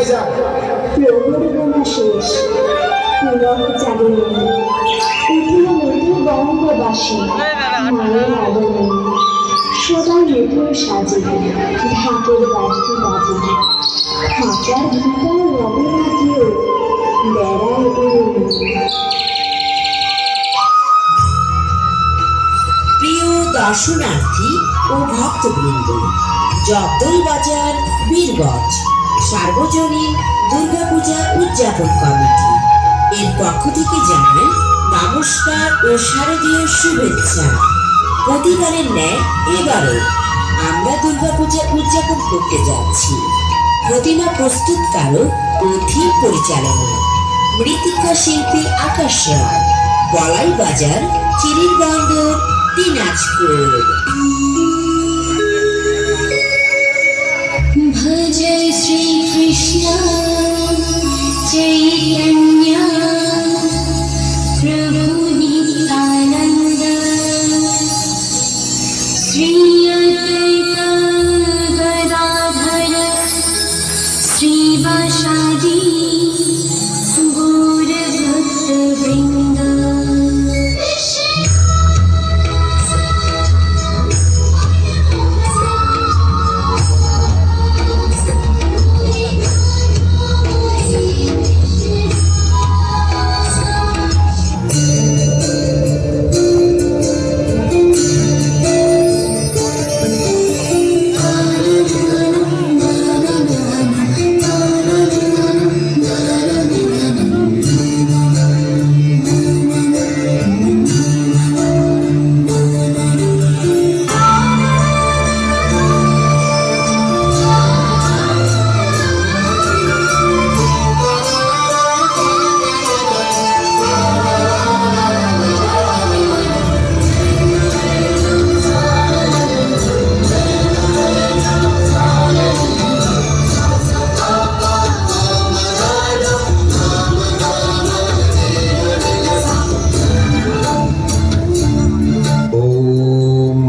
সবাই যা। প্রবর্গনা শেষ, পুলক জাগিয়ে উঠিল নতুন বঙ্গবাসী, মায়ের আলোনে সবাই নতুন সাজে, ঢাকের বাজতে বাজে, খাঁচার ভিতর রবে না কেউ, বেড়ায় উড়ে। প্রিয় দর্শনার্থী ও ভক্তবৃন্দ, জগদলবাজার বীরগঞ্জ সার্বজনীন দুর্গাপূজা উদযাপন কমিটি এর পক্ষ থেকে জানাই নমস্কার ও শারদীয় শুভেচ্ছা। প্রতিবারের ন্যায় এবারও আমরা দুর্গাপূজা উদযাপন করতে যাচ্ছি প্রতিমা প্রস্তুতকারক ও থিম পরিচালনা মৃত্তিকা শিল্পী আকাশ রায়, বলাই বাজার, চিরির বন্দর, দিনাজপুর। जय श्री कृष्ण चैतन्य प्रभु नित्यानंद श्री अद्वैत गदाधर श्रीवासादि गौर भक्तवृंद।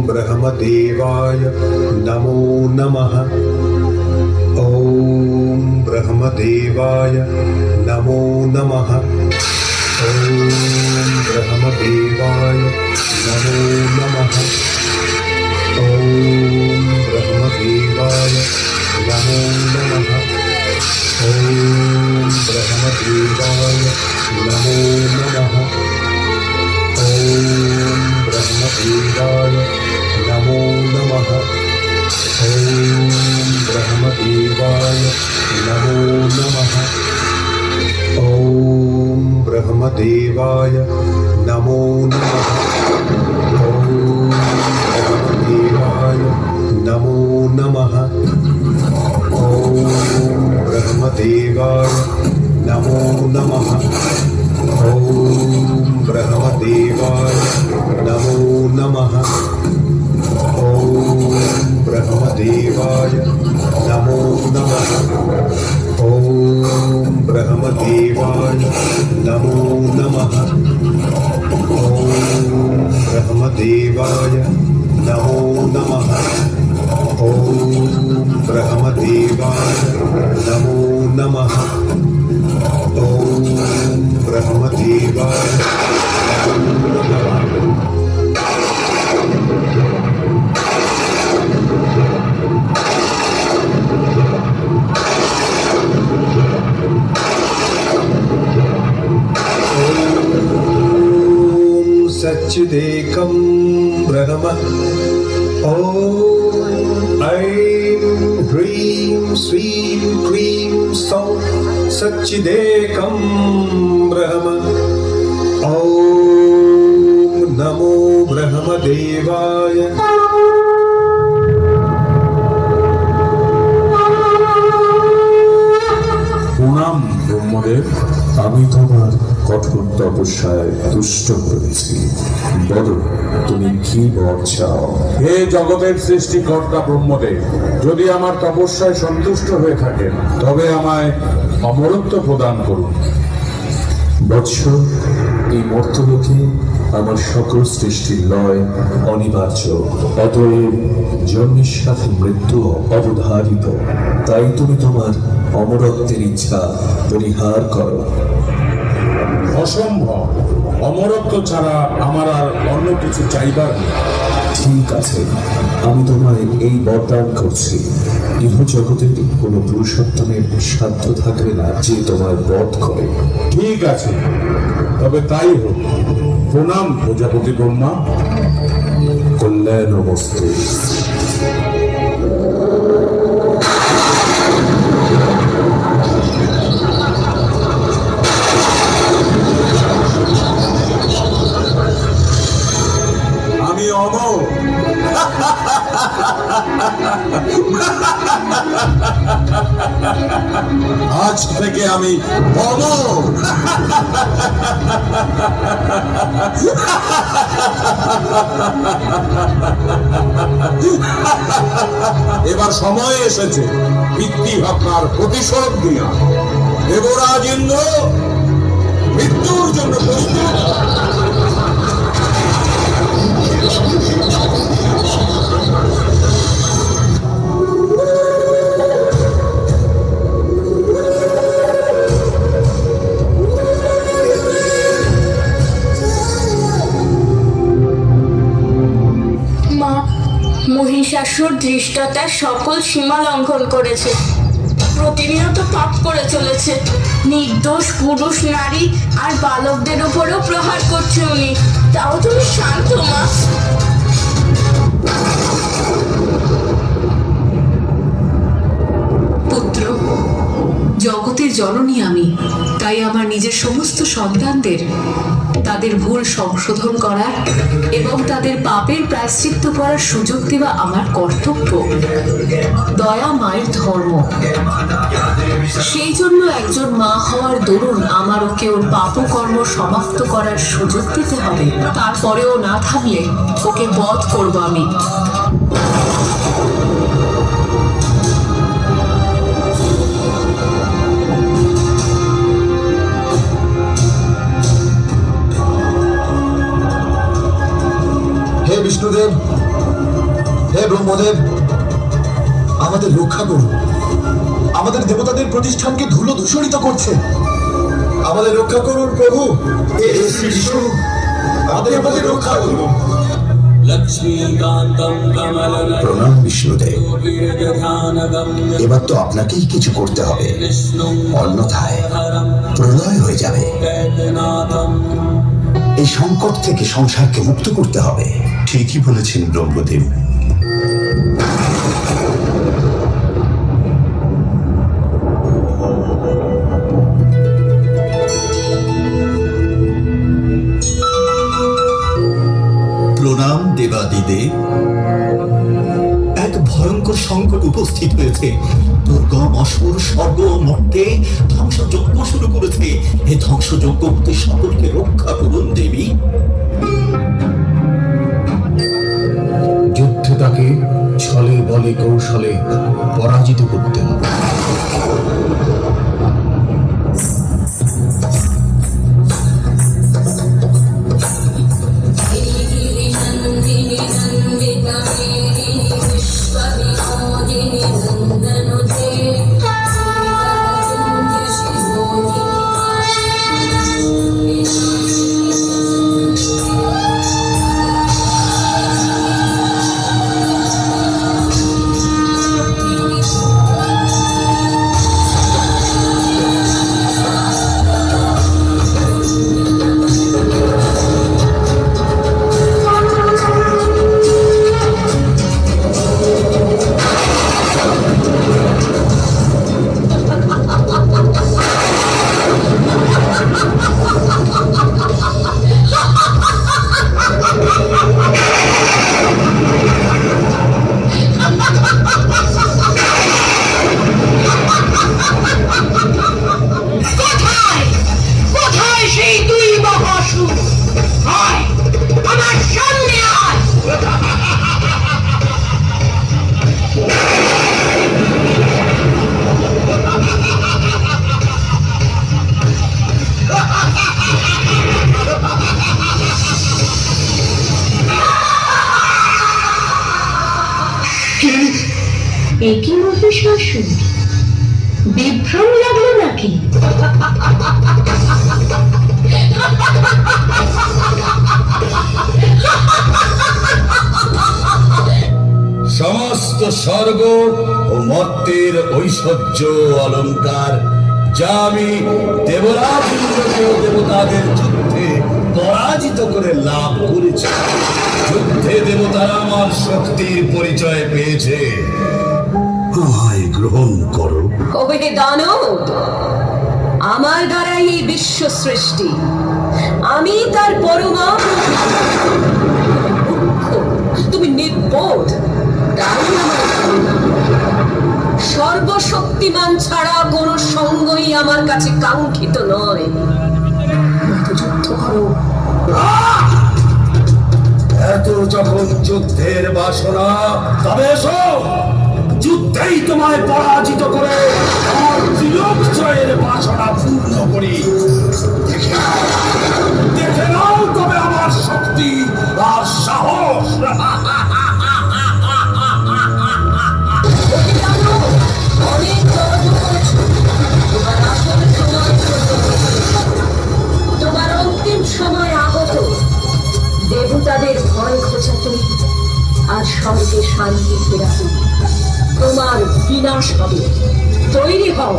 ब्रह्मदेवाय नमो नमः। ॐ ब्रह्मदेवाय नमो नमः। ॐ ब्रह्मदेवाय नमो नमः। ॐ ब्रह्मदेवाय नमो नमः। ॐ ब्रह्मदेवाय नमो नमः। ॐ ब्रह्मदेवाय नमो नमः। ॐ ब्रह्मदेवाय नमो नमः। ॐ ब्रह्मदेवाय नमो नमः। ॐ ब्रह्मदेवाय नमो नमः। ॐ ब्रह्मदेवाय नमो नमः। ॐ ब्रह्मदेवाय नमो नमः। ॐ ब्रह्मदेवाय नमो नमः। ॐ ब्रह्मदेवाय नमो नमः। ॐ ब्रह्मदेवाय नमो नमः। ॐ ब्रह्मदेवाय नमो नमः। ॐ ब्रह्मदेवाय नमो नमः। सच्चिदेकं ब्रह्म। ॐ ऐं ह्रीं श्रीं क्रीं सौं सच्चिदेकं ब्रह्म। ॐ नमो ब्रह्मदेवाय। প্রণাম ব্রহ্মদেব, আমি তোমার কঠোর তপস্যায় তুষ্ট হয়েছি। বলো, তুমি কি বর চাও? হে জগতের সৃষ্টিকর্তা ব্রহ্মদেব, যদি আমার তপস্যায় সন্তুষ্ট হয়ে থাকেন তবে আমায় অমরত্ব প্রদান করুন। বৎস, এই মর্তলোকে আমার সকল সৃষ্টির লয় অনিবার্য, অতএব জন্মের সাথে মৃত্যু অবধারিত। তাই তুমি তোমার অমরত্বের ইচ্ছা পরিহার করো। অসম্ভব। অমরত্ব ছাড়া আমার আর অন্য কিছু চাইবার নেই। ঠিক আছে, আমি তোমায় এই বরদান করছি, ইহজগতের কোনো পুরুষোত্তমের সাধ্য থাকবে না যে তোমায় বধ করে। ঠিক আছে, তবে তাই হোক। প্রণাম প্রজাপতি ব্রহ্মা। কল্যাণমস্তু। আমি অমর। আজ থেকে আমি অমর। এবার সময় এসেছে পিতৃহত্যার প্রতিশোধ দিয়া। দেবরাজ ইন্দ্র মৃত্যুর জন্য প্রস্তুত। মা, মহিষাসুর ধৃষ্টতার সকল সীমা লঙ্ঘন করেছে, প্রতিনিয়ত পাপ করে চলেছে। নির্দোষ পুরুষ, নারী আর বালকদের উপরেও প্রহার করছে উনি। তাও তুমি শান্ত মা। পুত্র, জগতের জননী আমি, তাই আমার নিজের সমস্ত সন্তানদের তাদের ভুল সংশোধন করার এবং তাদের পাপের প্রায়শ্চিত্ত করার সুযোগ দেওয়া আমার কর্তব্য। দয়া মায়ের ধর্ম। সেই জন্য একজন মা হওয়ার দরুন আমার ওকে ওর পাপকর্ম সমাপ্ত করার সুযোগ দিতে হবে। তারপরেও না থামলে ওকে বধ করব আমি। হে বিষ্ণুদেব, হে ব্রহ্মদেব, আমাদের রক্ষা করুন। আমাদের দেবতাদের প্রতিষ্ঠানকে ধুলো দূষণিত করছে। আমাদের রক্ষা করুন প্রভু। হে শ্রী বিষ্ণু, আমাদের রক্ষা করুন। প্রণাম বিষ্ণুদেব। এবার তো আপনাকেই কিছু করতে হবে, অন্যথায় প্রলয় হয়ে যাবে। এই সংকট থেকে সংসারকে মুক্ত করতে হবে। ঠিকই বলেছেন ব্রহ্মদেব। প্রণাম দেবাদিদেব। এক ভয়ঙ্কর সংকট উপস্থিত হয়েছে। দুর্গম অসুর স্বর্গ ও মর্তে ধ্বংসযজ্ঞ শুরু করেছে। এই ধ্বংসযজ্ঞ হতে সকলকে রক্ষা করুন দেবী। যুদ্ধে তাকে ছলে বলে কৌশলে পরাজিত করতে হবে। একই মহিষাসুর। ঘ্রাণ লাগলো নাকি? সমস্ত স্বর্গ ও মর্তের ঐশ্বর্য অলংকার যা আমি দেবরাজ ইন্দ্রকে ও দেবতাদের যুদ্ধে পরাজিত করে লাভ করেছি। যুদ্ধে দেবতারা আমার শক্তির পরিচয় পেয়েছে। আমায় গ্রহণ করো। ওহে দানব, আমার দ্বারাই এই বিশ্ব সৃষ্টি, আমি তার পরমা তুমি নির্বোধ, তাই আমার সর্বশক্তিমান ছাড়া কোন সঙ্গই আমার কাছে কাঙ্ক্ষিত নয়। যুদ্ধ করো। এত যখন যুদ্ধের বাসনা, তবে এসো, যুদ্ধেই তোমায় পরাজিত করে আমার ত্রিলোক জয়ের বাসনা পূর্ণ করি। দেখে নাও তবে আমার শক্তি আর সাহস। অনেক তর্ক করেছো, তোমার আসল সময় তোমার অন্তিম সময় আগত। দেবতাদের ভয় খোঁচাতে আর স্বর্গে শান্তি ফেরাতে তোমার বিনাশ হবে। তৈরি হও।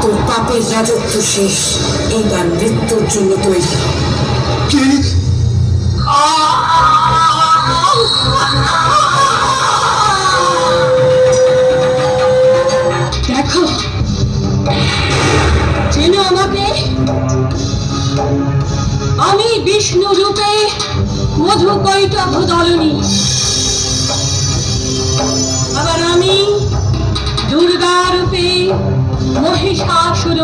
তোর পাপের রাজত্ব শেষ, এইবার মৃত্যুর জন্য তৈরি। দেখো, চেনো আমাকে? আমি বিষ্ণু রূপে মধুকৈটভ দলনী, আবার আমি দুর্গা রূপে মহিষাসুর